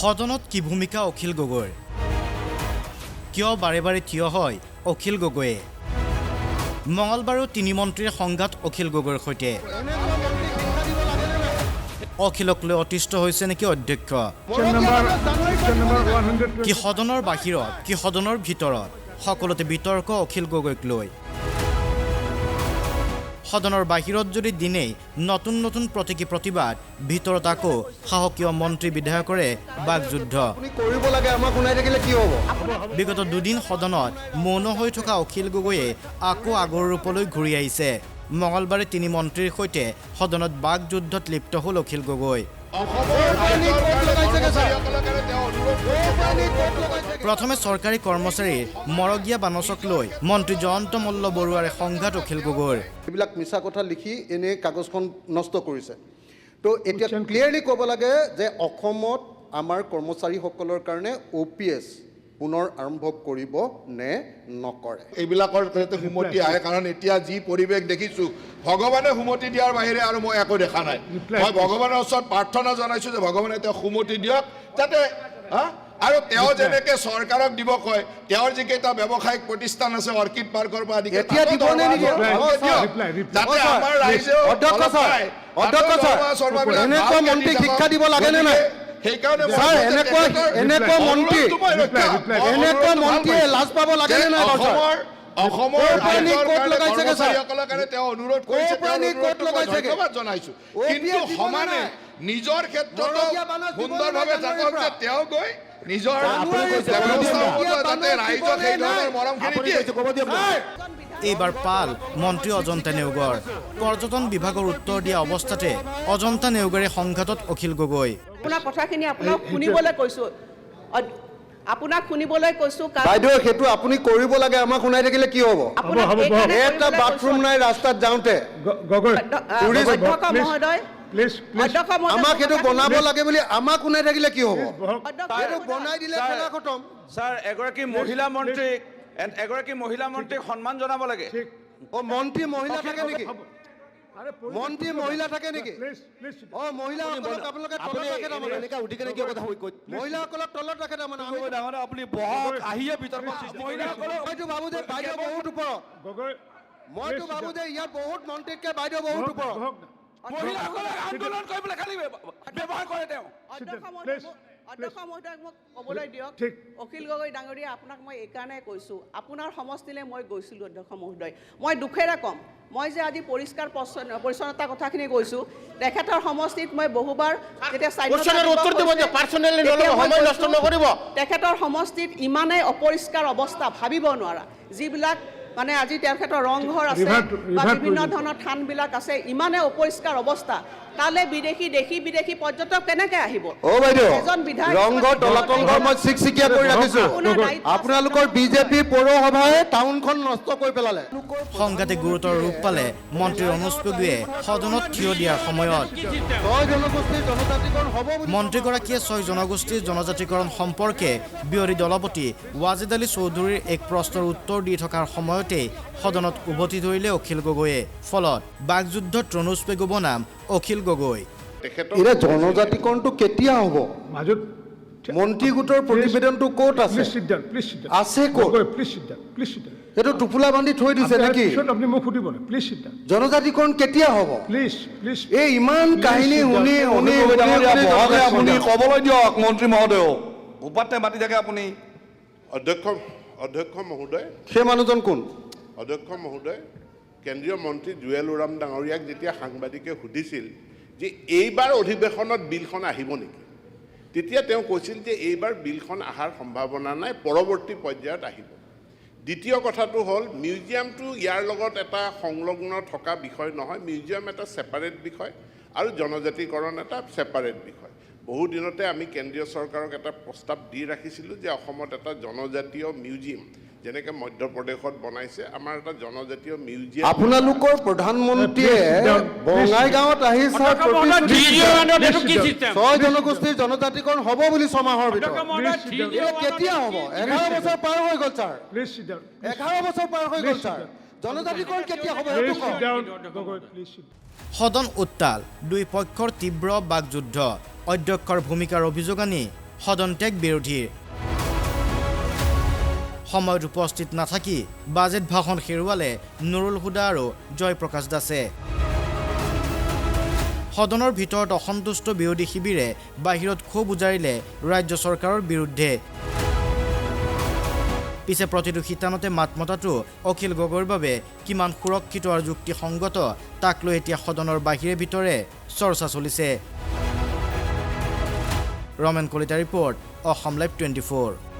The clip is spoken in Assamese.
সদনত কি ভূমিকা অখিল গগৈৰ কিয় বাৰে বাৰে থিয় হয় অখিল গগৈয়ে মঙলবাৰো তিনি মন্ত্ৰীৰ সংঘাত অখিল গগৈৰ সৈতে অখিলক লৈ অতিষ্ঠ হৈছে নেকি অধ্যক্ষ কি সদনৰ বাহিৰত কি সদনৰ ভিতৰত সকলোতে বিতৰ্ক অখিল গগৈক লৈ সদনৰ বাহিৰত যদি দিনেই নতুন নতুন প্ৰতীকী প্ৰতিবাদ ভিতৰত আকৌ সাহসীয় মন্ত্ৰী বিধায়কৰে বাকযুদ্ধ বিগত দুদিন সদনত মৌন হৈ থকা অখিল গগৈয়ে আকৌ আগৰ ৰূপলৈ ঘূৰি আহিছে মঙলবাৰে তিনি মন্ত্ৰীৰ সৈতে সদনত বাকযুদ্ধত লিপ্ত হ'ল অখিল গগৈ প্ৰথমে চৰকাৰী কৰ্মচাৰীৰ মৰগীয়া বানচক লৈ মন্ত্ৰী জয়ন্ত মল্ল বৰুৱাৰে সংঘাত অখিল গগৈৰ এইবিলাক মিছা কথা লিখি এনে কাগজখন নষ্ট কৰিছে তো এতিয়া ক্লিয়াৰলি ক'ব লাগে যে অসমত আমাৰ কৰ্মচাৰীসকলৰ কাৰণে OPS পুনৰ আৰম্ভ কৰিব নে নকৰে এইবিলাকৰ হুমতি আহে কাৰণ এতিয়া যি পৰিৱেশ দেখিছোঁ ভগৱানে হুমতি দিয়াৰ বাহিৰে আৰু মই একো দেখা নাই মই ভগৱানৰ ওচৰত প্ৰাৰ্থনা জনাইছোঁ যে ভগৱানে তেওঁ হুমতি দিয়ক যাতে আৰু তেওঁ যেনেকৈ চৰকাৰক দিব কয় তেওঁৰ যিকেইটা ব্যৱসায়িক প্ৰতিষ্ঠান আছে অৰ্কিড পাৰ্কৰ পৰা আদি যাতে আমাৰ ৰাইজেও শিক্ষা দিব লাগে নে নাই সেইকাৰণে লাজ পাব লাগে নে নাই অসমৰ কৰ্মচাৰীসকলৰ কাৰণে তেওঁ অনুৰোধ কৰিছে ধন্যবাদ জনাইছোঁ কিন্তু সমানে নিজৰ ক্ষেত্ৰতো সুন্দৰভাৱে থাকক যে তেওঁ গৈ নিজৰ যাতে ৰাইজক সেই ধৰণৰ মৰমখিনি দিয়ে এইবাৰ পাল মন্ত্ৰী অজন্তা নেওগৰ পৰ্যটন বিভাগৰ উত্তৰ দিয়া অৱস্থাতে অজন্তা নেওগৰে সংঘাতত অখিল গগৈ আপোনাৰ কথাখিনি আপোনাক শুনিবলৈ কৈছোঁ বাইদেউ সেইটো আপুনি কৰিব লাগে আমাক শুনাই থাকিলে কি হ'ব এটা বাথৰুম নাই ৰাস্তাত যাওঁতে আমাক সেইটো বনাব লাগে বুলি আমাক শুনাই থাকিলে কি হ'ব বনাই দিলে খেলা খতম ছাৰ এগৰাকী মহিলা মন্ত্ৰীক সন্মান জনাব লাগে মন্ত্ৰী মহিলা থাকে নেকি মন্ত্ৰী মহিলা থাকে নেকি মহিলাসকলক আপোনালোকে তলত ৰাখে তাৰমানে মহিলাসকলক তলত ৰাখে তাৰমানে আপুনি বহক আহিয়ে ভিতৰত মইতো ভাবো যে বাইদেউ বহুত ওপৰত মইতো ভাবো যে ইয়াত বহুত মন্ত্ৰীতকে বাইদেউ বহুত ওপৰত মহিলাসকলক আন্দোলন কৰিবলৈ খালি ব্যৱহাৰ কৰে তেওঁ অধ্যক্ষ মহোদয়ক মোক ক'বলৈ দিয়ক অখিল গগৈ ডাঙৰীয়া আপোনাক মই এইকাৰণে কৈছোঁ আপোনাৰ সমষ্টিলৈ মই গৈছিলোঁ অধ্যক্ষ মহোদয় মই দুখেৰে ক'ম মই যে আজি পৰিষ্কাৰ পৰিচ্ছন্নতা কথাখিনি কৈছোঁ তেখেতৰ সমষ্টিত মই বহুবাৰ যেতিয়া তেখেতৰ সমষ্টিত ইমানেই অপৰিষ্কাৰ অৱস্থা ভাবিব নোৱাৰা যিবিলাক মানে আজি তেখেতৰ ৰংঘৰ আছে বা বিভিন্ন ধৰণৰ থানবিলাক আছে ইমানেই অপৰিষ্কাৰ অৱস্থা তালে দেশী বিদেশী পৰ্যটক কেনেকৈ আহিব এজন বিধায়ক ৰংঘৰ তলাতলঘৰ মই চিকচিকিয়া কৰি ৰাখিছোঁ আপোনালোকৰ বিজেপি পৌৰসভাই টাউনখন নষ্ট কৰি পেলালে সংঘাতে গুৰুতৰ ৰূপ পালে মন্ত্ৰী অনুজ পেগুৱে সদনত থিয় দিয়াৰ সময়ত মন্ত্ৰীগৰাকীয়ে 6 জনগোষ্ঠীৰ জনজাতিকৰণ সম্পৰ্কে বিৰোধী দলপতি ৱাজিদ আলী চৌধুৰীৰ এক প্ৰশ্নৰ উত্তৰ দি থকাৰ সময়তেই সদনত উভতি ধৰিলে অখিল গগৈয়ে ফলত বাকযুদ্ধত অনুজ পেগু বনাম অখিল গগৈ এতিয়া জনজাতিকৰণটো কেতিয়া হ'ব মন্ত্ৰী গোটৰ প্ৰতিবেদনটো ক'ত আছে আছে ক'ত সেইটো টোপোলা বান্ধি থৈ দিছে নেকি জনজাতিকৰণ কেতিয়া হ'ব এই ইমান কাহিনী শুনি আপুনি ক'বলৈ দিয়ক মন্ত্ৰী মহোদয় উপাতে মাতি থাকে আপুনি অধ্যক্ষ মহোদয় সেই মানুহজন কোন অধ্যক্ষ মহোদয় কেন্দ্ৰীয় মন্ত্ৰী জুৱেল ওৰাম ডাঙৰীয়াক যেতিয়া সাংবাদিকে সুধিছিল যে এইবাৰ অধিৱেশনত বিলখন আহিব নেকি তেতিয়া তেওঁ কৈছিল যে এইবাৰ বিলখন অহাৰ সম্ভাৱনা নাই পৰৱৰ্তী পৰ্যায়ত আহিব দ্বিতীয় কথাটো হ'ল মিউজিয়ামটো ইয়াৰ লগত এটা সংলগ্ন থকা বিষয় নহয় মিউজিয়াম এটা ছেপাৰেট বিষয় আৰু জনজাতিকৰণ এটা ছেপাৰেট বিষয় বহু দিনতে আমি কেন্দ্ৰীয় চৰকাৰক এটা প্ৰস্তাৱ দি ৰাখিছিলোঁ যে অসমত এটা জনজাতীয় মিউজিয়াম যেনেকৈ মধ্যপ্ৰদেশত বনাইছে আমাৰ এটা জনজাতীয় মিউজিয়াম আপোনালোকৰ প্ৰধানমন্ত্ৰীয়ে বঙাইগাঁৱত আহি 6 জনগোষ্ঠীৰ জনজাতিকৰণ হ'ব বুলি 6 মাহৰ ভিতৰত কেতিয়া হ'ব 11 বছৰ পাৰ হৈ গ'ল ছাৰ 11 বছৰ পাৰ হৈ গ'ল ছাৰ জনজাতিকৰণ কেতিয়া হ'ব সদন উত্তাল দুই পক্ষৰ তীব্ৰ বাকযুদ্ধ অধ্যক্ষৰ ভূমিকাৰ অভিযোগ আনি সদন ত্যাগ বিৰোধীৰ সময়ত উপস্থিত নাথাকি বাজেট ভাষণ হেৰুৱালে নুৰুল হুদা আৰু জয়প্ৰকাশ দাসে সদনৰ ভিতৰত অসন্তুষ্ট বিৰোধী শিবিৰে বাহিৰত ক্ষোভ উজাৰিলে ৰাজ্য চৰকাৰৰ বিৰুদ্ধে পিছে প্ৰতিটো শিতানতে মাত মতাটো অখিল গগৈৰ বাবে কিমান সুৰক্ষিত আৰু যুক্তিসংগত তাক লৈ এতিয়া সদনৰ বাহিৰে ভিতৰে চৰ্চা চলিছে ৰমেন কলিতা ৰিপৰ্ট অসম লাইভ 24